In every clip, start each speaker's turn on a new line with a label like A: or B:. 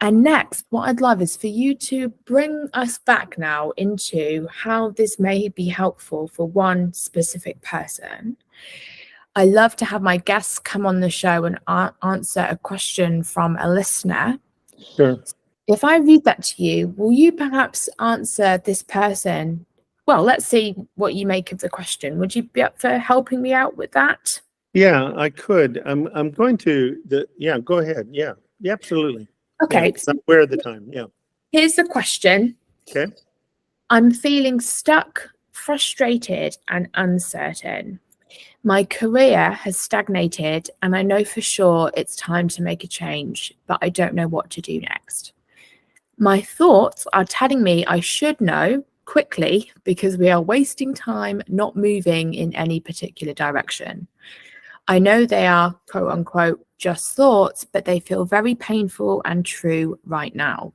A: And next, what I'd love is for you to bring us back now into how this may be helpful for one specific person. I love to have my guests come on the show and answer a question from a listener.
B: Sure.
A: If I read that to you, will you perhaps answer this person? Well, let's see what you make of the question. Would you be up for helping me out with that?
B: Yeah, I could. I'm going to go ahead. Yeah, absolutely.
A: Okay.
B: Yeah, where at the time? Yeah.
A: Here's the question.
B: Okay.
A: I'm feeling stuck, frustrated, and uncertain. My career has stagnated, and I know for sure it's time to make a change, but I don't know what to do next. My thoughts are telling me I should know quickly because we are wasting time not moving in any particular direction. I know they are, quote unquote, just thoughts, but they feel very painful and true right now.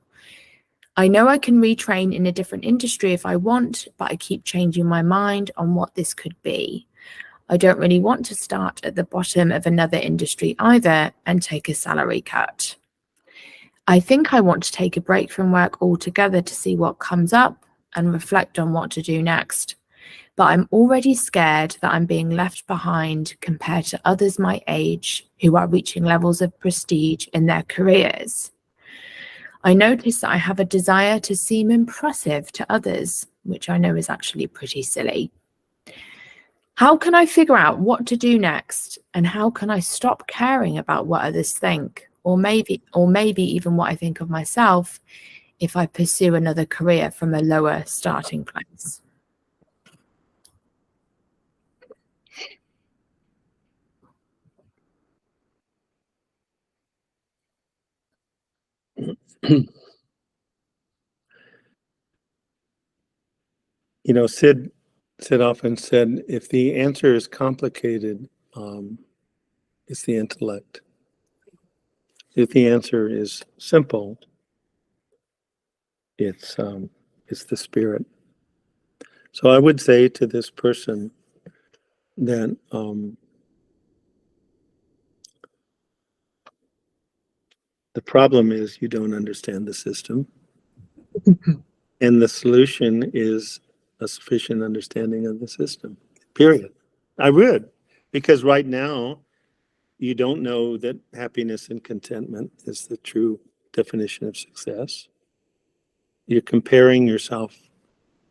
A: I know I can retrain in a different industry if I want, but I keep changing my mind on what this could be. I don't really want to start at the bottom of another industry either and take a salary cut. I think I want to take a break from work altogether to see what comes up and reflect on what to do next. But I'm already scared that I'm being left behind compared to others my age who are reaching levels of prestige in their careers. I notice that I have a desire to seem impressive to others, which I know is actually pretty silly. How can I figure out what to do next? And how can I stop caring about what others think? Or maybe even what I think of myself if I pursue another career from a lower starting place?
B: Sid often said, if the answer is complicated, it's the intellect. If the answer is simple, it's the spirit. So I would say to this person that the problem is you don't understand the system, and the solution is a sufficient understanding of the system. Period. I would, because right now you don't know that happiness and contentment is the true definition of success. You're comparing yourself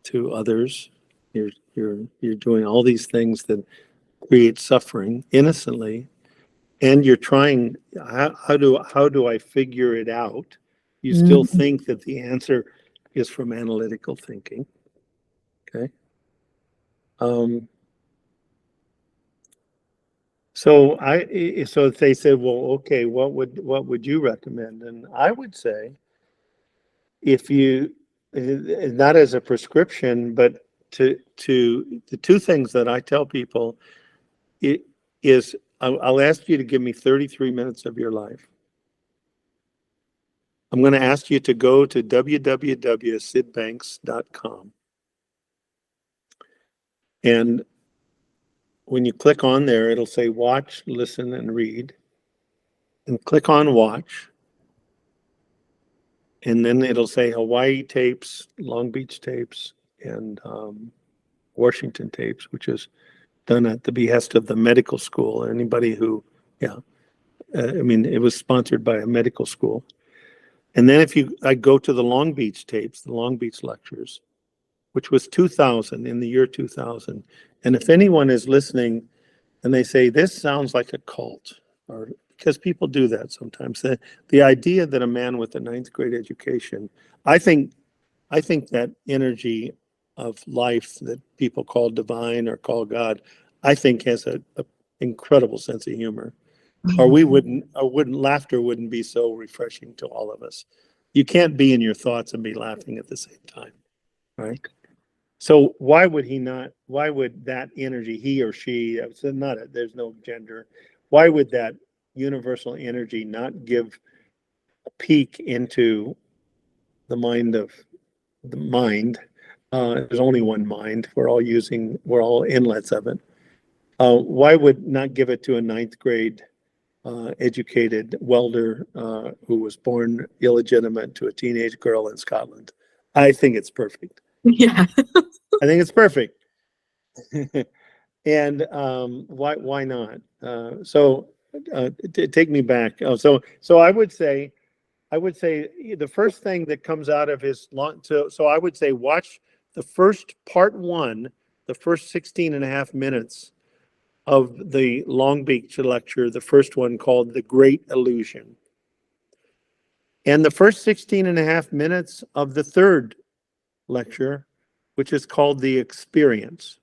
B: to others. You're doing all these things that create suffering innocently, and you're trying. How do I figure it out? You still think that the answer is from analytical thinking. Okay. So if they said, well, okay, what would you recommend? And I would say, if you, not as a prescription, but to the two things that I tell people, it is, I'll ask you to give me 33 minutes of your life. I'm going to ask you to go to www.sidbanks.com. And when you click on there, it'll say watch, listen, and read. And click on watch. And then it'll say Hawaii tapes, Long Beach tapes, and Washington tapes, which is done at the behest of the medical school. Anybody who, it was sponsored by a medical school. And then I go to the Long Beach tapes, the Long Beach lectures, which was 2000, in the year 2000. And if anyone is listening and they say, this sounds like a cult, or because people do that sometimes, the idea that a man with a 9th grade education, I think that energy of life that people call divine or call God, I think has a incredible sense of humor. Or laughter wouldn't be so refreshing to all of us. You can't be in your thoughts and be laughing at the same time, right? So why would that energy, he or she, there's no gender, why would that universal energy not give a peek into the mind of the mind? There's only one mind. We're all inlets of it. Why would not give it to a 9th grade educated welder who was born illegitimate to a teenage girl in Scotland. I think it's perfect.
A: Yeah.
B: I think it's perfect. And why not? Take me back. Oh, so I would say the first thing that comes out of his long. So I would say watch the first part one, the first 16 and a half minutes of the Long Beach lecture, the first one called The Great Illusion. And the first 16 and a half minutes of the third lecture, which is called The Experience.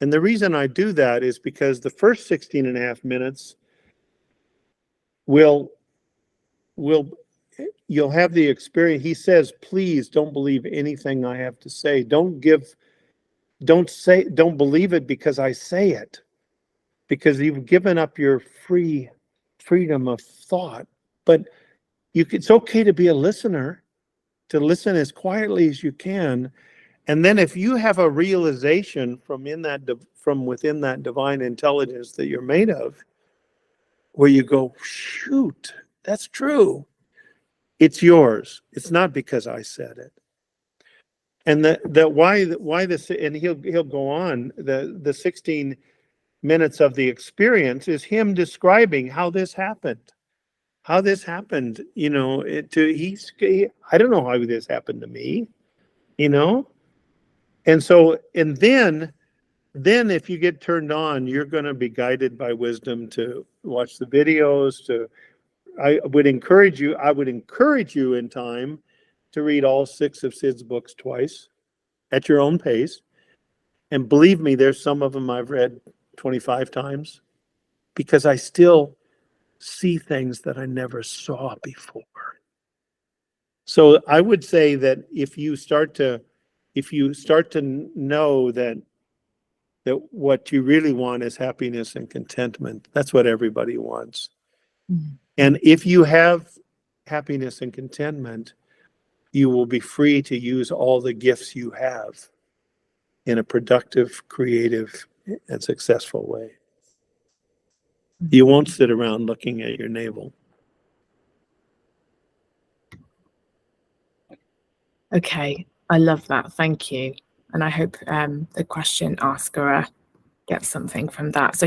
B: And the reason I do that is because the first 16 and a half minutes you'll have the experience. He says, please don't believe anything I have to say. Don't believe it because I say it, because you've given up your freedom of thought. But it's okay to be a listener, to listen as quietly as you can. And then if you have a realization from within that divine intelligence that you're made of, where you go, shoot, that's true. It's yours. It's not because I said it. And why this, and he'll go on, the 16 minutes of the experience is him describing how this happened. I don't know how this happened to me, And then if you get turned on, you're going to be guided by wisdom to watch the videos. I would encourage you in time to read all 6 of Sid's books twice at your own pace. And believe me, there's some of them I've read 25 times because I still see things that I never saw before. So I would say that if you start to know that what you really want is happiness and contentment, that's what everybody wants. Mm-hmm. And if you have happiness and contentment, you will be free to use all the gifts you have in a productive, creative, and successful way. You won't sit around looking at your navel.
A: Okay, I love that. Thank you. And I hope the question asker gets something from that. So